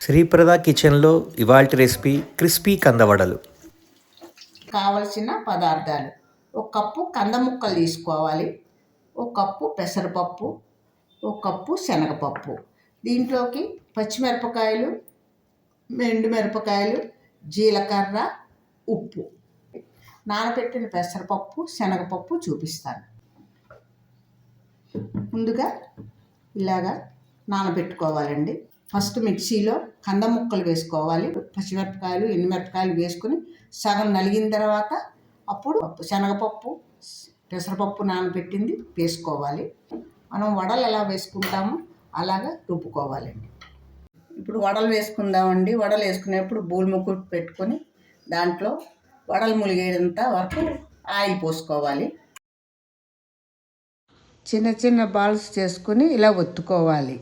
శ్రీప్రద కిచెన్లో ఇవాల్టి recipe crispy కందవడలు. కావలసిన పదార్థాలు: ఒక కప్పు కంద ముక్కలు తీసుకోవాలి, ఒక కప్పు పెసరపప్పు, ఒక కప్పు శనగపప్పు. దీంట్లోకి పచ్చిమిరపకాయలు, ఎండుమిరపకాయలు, జీలకర్ర, ఉప్పు. నానబెట్టిన పెసరపప్పు, శనగపప్పు చూపిస్తాను. ముందుగా ఇలాగా నానబెట్టుకోవాలండి. ఫస్ట్ మిక్సీలో కంద ముక్కలు వేసుకోవాలి, పచ్చిమిరపకాయలు, ఎండుమిరపకాయలు వేసుకుని సగం నలిగిన తర్వాత అప్పుడు శనగపప్పు, పెసరపప్పు నానబెట్టింది వేసుకోవాలి. మనం వడలు ఎలా వేసుకుంటామో అలాగా రుబ్బుకోవాలండి. ఇప్పుడు వడలు వేసుకుందామండి. వడలు వేసుకునేప్పుడు బూల్ ముగ్గు పెట్టుకొని దాంట్లో వడలు ములిగేంత వరకు ఆయిల్ పోసుకోవాలి. చిన్న చిన్న బాల్స్ చేసుకుని ఇలా ఒత్తుకోవాలి.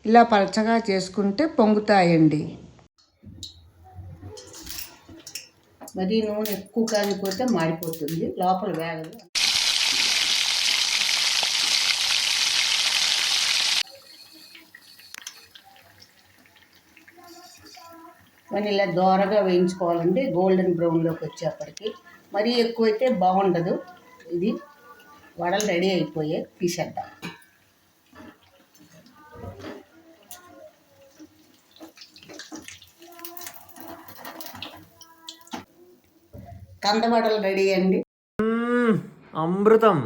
ఇలా పలచగా చేసుకుంటే పొంగుతాయండి. మరి నూనె ఎక్కువ కాగిపోతే మాడిపోతుంది, లోపల వేగదు. మరి ఇలా దోరగా వేయించుకోవాలండి, గోల్డెన్ బ్రౌన్లోకి వచ్చేప్పటికి. మరీ ఎక్కువైతే బాగుండదు. ఇది వడలు రెడీ అయిపోయాయి, తీసేద్దాం. కందవడలు రెడీ అండి. అమృతం.